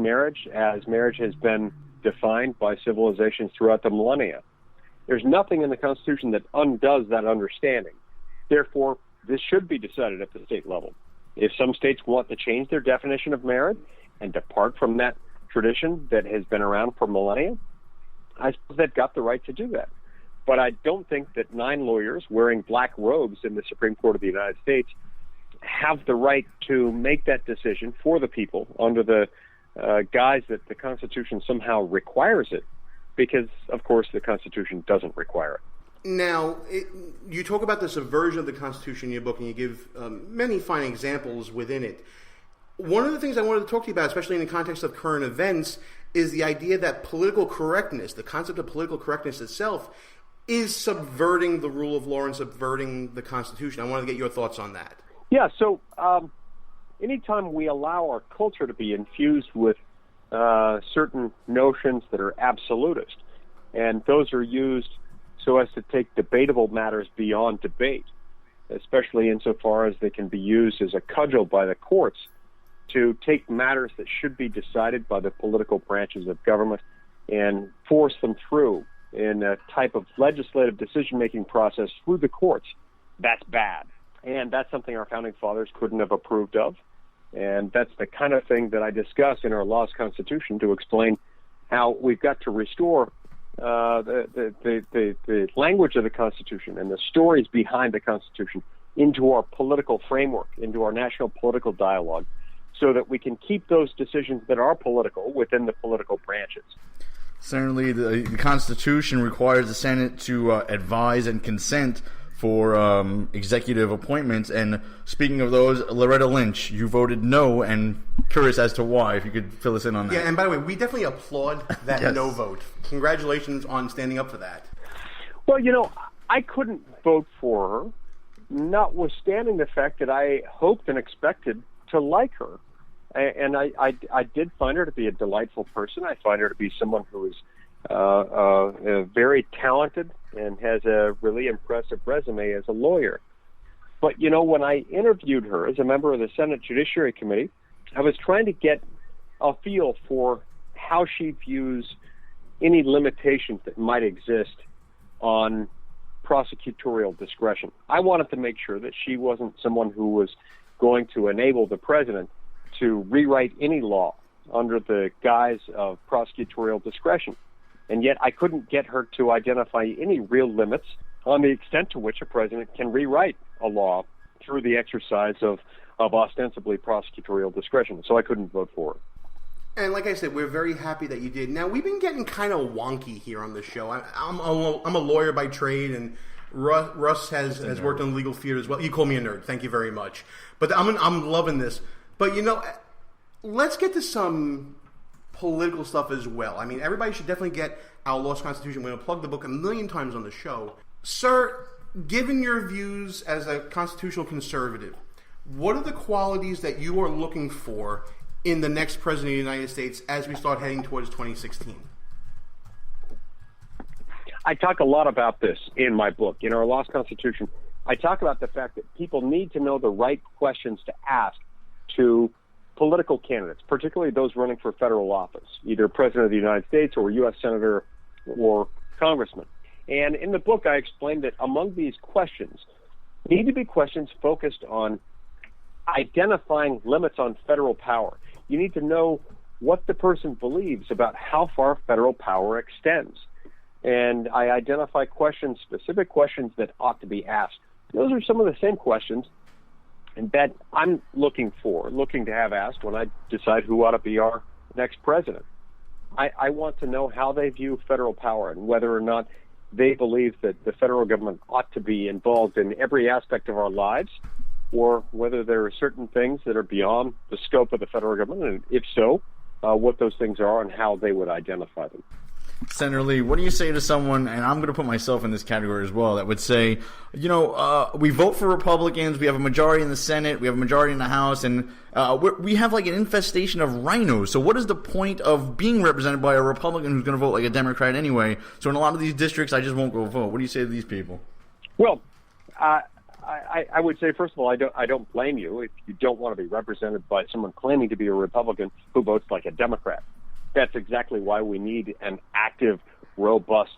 marriage as marriage has been defined by civilizations throughout the millennia. There's nothing in the Constitution that undoes that understanding. Therefore, this should be decided at the state level. If some states want to change their definition of marriage and depart from that tradition that has been around for millennia, I suppose they've got the right to do that. But I don't think that 9 lawyers wearing black robes in the Supreme Court of the United States have the right to make that decision for the people under the guise that the Constitution somehow requires it, because, of course, the Constitution doesn't require it. Now, you talk about the subversion of the Constitution in your book, and you give many fine examples within it. One of the things I wanted to talk to you about, especially in the context of current events, is the idea that political correctness, the concept of political correctness itself, is subverting the rule of law and subverting the Constitution. I wanted to get your thoughts on that. Yeah, so anytime we allow our culture to be infused with certain notions that are absolutist, and those are used so as to take debatable matters beyond debate, especially insofar as they can be used as a cudgel by the courts to take matters that should be decided by the political branches of government and force them through in a type of legislative decision-making process through the courts. That's bad. And that's something our founding fathers couldn't have approved of. And that's the kind of thing that I discuss in our Lost Constitution to explain how we've got to restore the language of the Constitution and the stories behind the Constitution into our political framework, into our national political dialogue, so that we can keep those decisions that are political within the political branches. Certainly, the Constitution requires the Senate to advise and consent for executive appointments. And speaking of those, Loretta Lynch, you voted no, and curious as to why, if you could fill us in on that. Yeah, and by the way, we definitely applaud that Yes. no vote. Congratulations on standing up for that. Well, you know, I couldn't vote for her, notwithstanding the fact that I hoped and expected to like her. And I did find her to be a delightful person. I find her to be someone who is very talented and has a really impressive resume as a lawyer. But, you know, when I interviewed her as a member of the Senate Judiciary Committee, I was trying to get a feel for how she views any limitations that might exist on prosecutorial discretion. I wanted to make sure that she wasn't someone who was going to enable the president to rewrite any law under the guise of prosecutorial discretion. And yet I couldn't get her to identify any real limits on the extent to which a president can rewrite a law through the exercise of ostensibly prosecutorial discretion. So I couldn't vote for her. And like I said, we're very happy that you did. Now, we've been getting kind of wonky here on the show. I'm a lawyer by trade, and Russ has worked in the legal field as well. You call me a nerd. Thank you very much. But I'm loving this. But, you know, let's get to some political stuff as well. I mean, everybody should definitely get our Lost Constitution. We're going to plug the book a million times on the show. Sir, given your views as a constitutional conservative, what are the qualities that you are looking for in the next president of the United States as we start heading towards 2016? I talk a lot about this in my book. In our Lost Constitution, I talk about the fact that people need to know the right questions to ask to political candidates, particularly those running for federal office, either President of the United States or U.S. Senator or Congressman. And in the book, I explained that among these questions need to be questions focused on identifying limits on federal power. You need to know what the person believes about how far federal power extends. And I identify questions, specific questions that ought to be asked. Those are some of the same questions that I'm looking to have asked when I decide who ought to be our next president. I want to know how they view federal power and whether or not they believe that the federal government ought to be involved in every aspect of our lives, or whether there are certain things that are beyond the scope of the federal government, and if so, what those things are and how they would identify them. Senator Lee, what do you say to someone, and I'm going to put myself in this category as well, that would say, you know, we vote for Republicans, we have a majority in the Senate, we have a majority in the House, and we have like an infestation of rhinos. So what is the point of being represented by a Republican who's going to vote like a Democrat anyway? So in a lot of these districts, I just won't go vote. What do you say to these people? Well, I would say, first of all, I don't blame you if you don't want to be represented by someone claiming to be a Republican who votes like a Democrat. That's exactly why we need an active, robust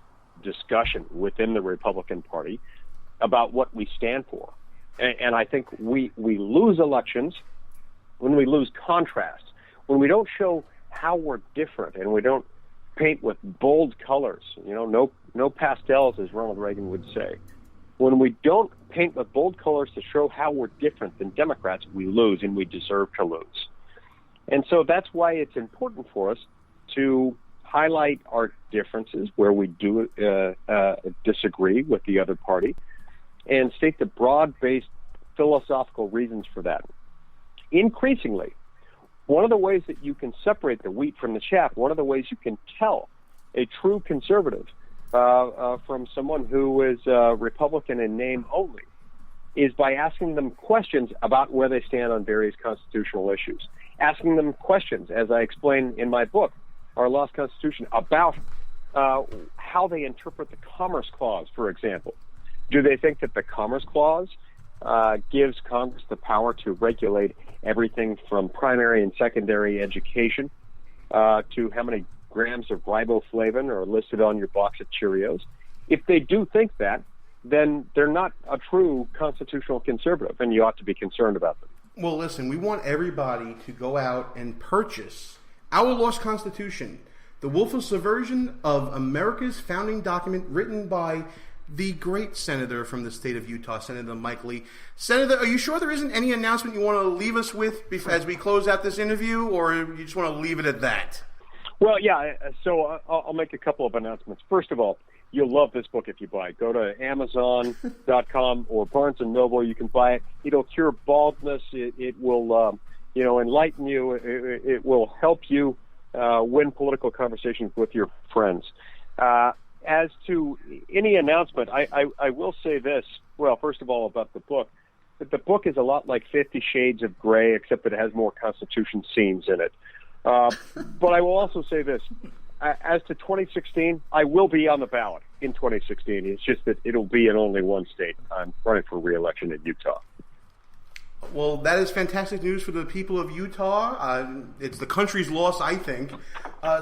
discussion within the Republican Party about what we stand for. And I think we lose elections when we lose contrast, when we don't show how we're different and we don't paint with bold colors, no pastels, as Ronald Reagan would say. When we don't paint with bold colors to show how we're different than Democrats, we lose, and we deserve to lose. And so that's why it's important for us to highlight our differences where we do disagree with the other party and state the broad-based philosophical reasons for that. Increasingly, one of the ways that you can separate the wheat from the chaff, one of the ways you can tell a true conservative from someone who is Republican in name only, is by asking them questions about where they stand on various constitutional issues. Asking them questions, as I explain in my book, Our Lost Constitution, about how they interpret the Commerce Clause, for example. Do they think that the Commerce Clause gives Congress the power to regulate everything from primary and secondary education to how many grams of riboflavin are listed on your box of Cheerios? If they do think that, then they're not a true constitutional conservative, and you ought to be concerned about them. Well, listen, we want everybody to go out and purchase Our Lost Constitution, the willful subversion of America's founding document, written by the great senator from the state of Utah, Senator Mike Lee. Senator, are you sure there isn't any announcement you want to leave us with as we close out this interview, or you just want to leave it at that? Well, yeah, so I'll make a couple of announcements. First of all, you'll love this book if you buy it. Go to Amazon.com or Barnes & Noble. You can buy it. It'll cure baldness. It will, enlighten you. It will help you win political conversations with your friends. As to any announcement, I will say this. Well, first of all, about the book. That the book is a lot like 50 Shades of Grey, except that it has more Constitution scenes in it. But I will also say this. As to 2016, I will be on the ballot in 2016. It's just that it'll be in only one state. I'm running for re-election in Utah. Well, that is fantastic news for the people of Utah. It's the country's loss, I think.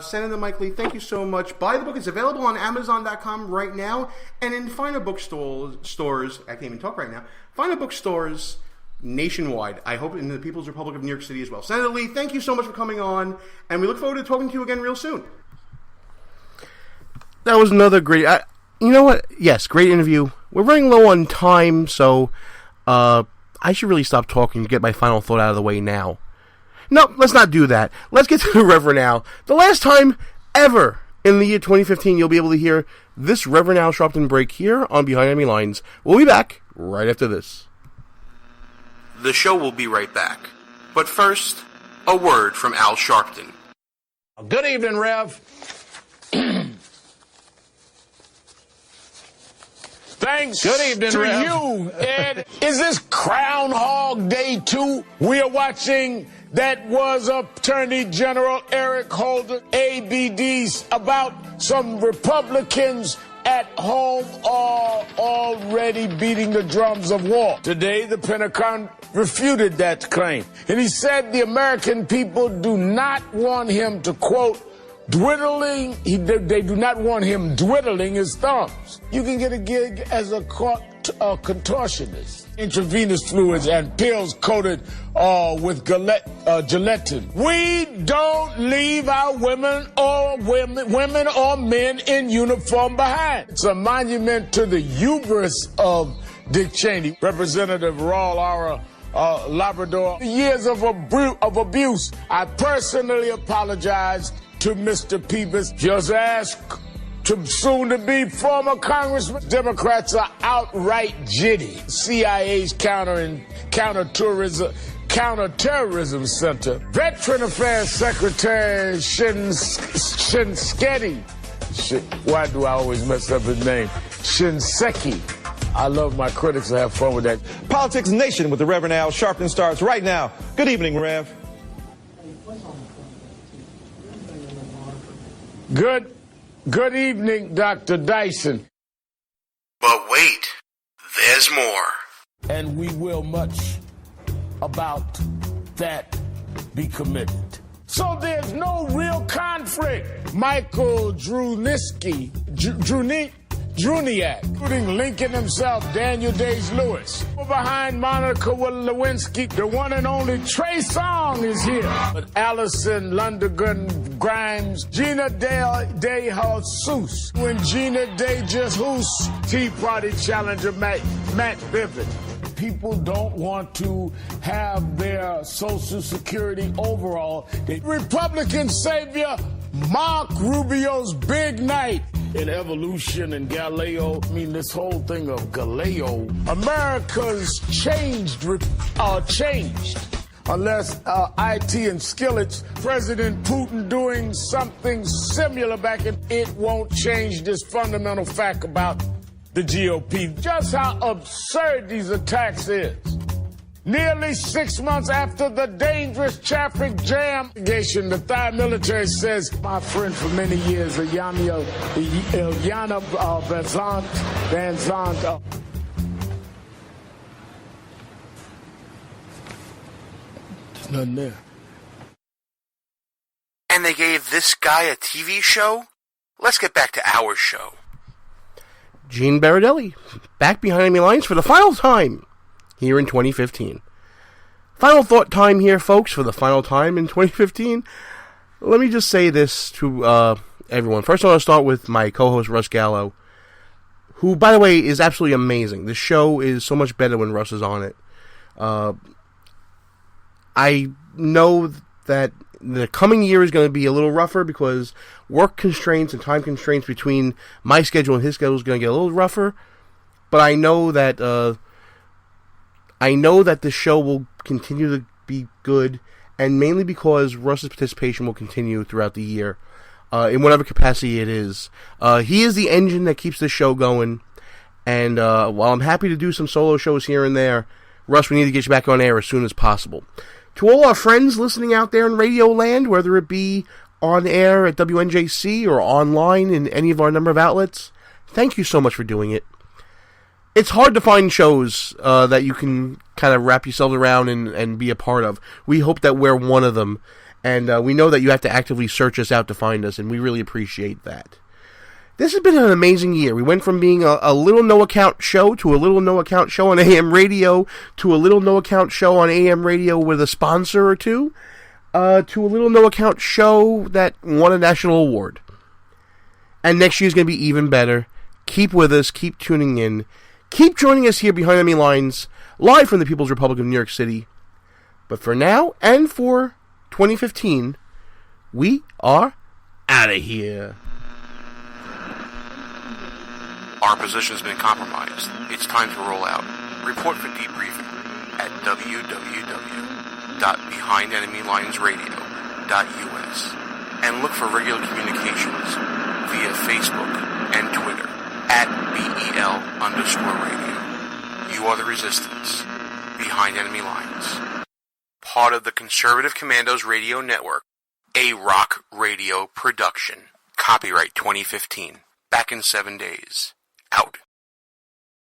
Senator Mike Lee, thank you so much. Buy the book. It's available on Amazon.com right now and in finer bookstores. I can't even talk right now. Finer bookstores nationwide. I hope in the People's Republic of New York City as well. Senator Lee, thank you so much for coming on, and we look forward to talking to you again real soon. That was another great... you know what? Yes, great interview. We're running low on time, so I should really stop talking and get my final thought out of the way now. No, let's not do that. Let's get to the Reverend Al. The last time ever in the year 2015 you'll be able to hear this Reverend Al Sharpton break here on Behind Enemy Lines. We'll be back right after this. The show will be right back. But first, a word from Al Sharpton. Good evening, Rev. Thanks Good evening, to Rev. You, Ed. Is this Groundhog Day 2? We are watching that was Attorney General Eric Holder, ABDs, about some Republicans at home are already beating the drums of war. Today, the Pentagon refuted that claim. And he said the American people do not want him to, quote, dwindling, they do not want him dwindling his thumbs. You can get a gig as a contortionist. Intravenous fluids and pills coated with gelatin. We don't leave our women or men in uniform behind. It's a monument to the hubris of Dick Cheney, Representative Raul Labrador. Years of abuse. I personally apologize to Mr. Peebles. Just ask to soon-to-be former Congressman. Democrats are outright jitty. CIA's counterterrorism center. Veteran Affairs Secretary Shinseki. Why do I always mess up his name? Shinseki. I love my critics. I have fun with that. Politics Nation with the Reverend Al Sharpton starts right now. Good evening, Rev. Good evening, Dr. Dyson. But wait, there's more. and we will much about that be committed. So there's no real conflict. Michael Druniak, including Lincoln himself, Daniel Day-Lewis. Behind Monica Lewinsky, the one and only Trey Songz is here. But Allison Lundergan Grimes, Gina De Jesus, when Gina De Jesus, Tea Party challenger Matt Bivens. People don't want to have their Social Security overall. The Republican savior, Mark Rubio's big night in evolution and Galileo. I mean, this whole thing of Galileo. America's changed. Unless IT and Skillets, President Putin doing something similar back in, it won't change this fundamental fact about the GOP. Just how absurd these attacks is. Nearly 6 months after the dangerous traffic jam, the Thai military says, my friend for many years, Ilyana Van Zandt. There's nothing there. And they gave this guy a TV show? Let's get back to our show. Gene Baradelli, back behind enemy lines for the final time here in 2015. Final thought time here, folks, for the final time in 2015. Let me just say this to everyone. First, I want to start with my co-host, Russ Gallo, who, by the way, is absolutely amazing. The show is so much better when Russ is on it. I know that the coming year is going to be a little rougher because work constraints and time constraints between my schedule and his schedule is going to get a little rougher. But I know that the show will continue to be good, and mainly because Russ's participation will continue throughout the year, in whatever capacity it is. He is the engine that keeps the show going, and while I'm happy to do some solo shows here and there, Russ, we need to get you back on air as soon as possible. To all our friends listening out there in Radio Land, whether it be on air at WNJC or online in any of our number of outlets, thank you so much for doing it. It's hard to find shows that you can kind of wrap yourselves around and be a part of. We hope that we're one of them, and we know that you have to actively search us out to find us, and we really appreciate that. This has been an amazing year. We went from being a little no-account show to a little no-account show on AM radio to a little no-account show on AM radio with a sponsor or two to a little no-account show that won a national award. And next year's going to be even better. Keep with us. Keep tuning in. Keep joining us here behind enemy lines, live from the People's Republic of New York City. But for now, and for 2015, we are out of here. Our position has been compromised. It's time to roll out. Report for debriefing at www.behindenemylinesradio.us and look for regular communications via Facebook and Twitter at BEL_radio. You are the resistance. Behind Enemy Lines. Part of the Conservative Commandos Radio Network. A rock radio production. Copyright 2015. Back in 7 days. Out.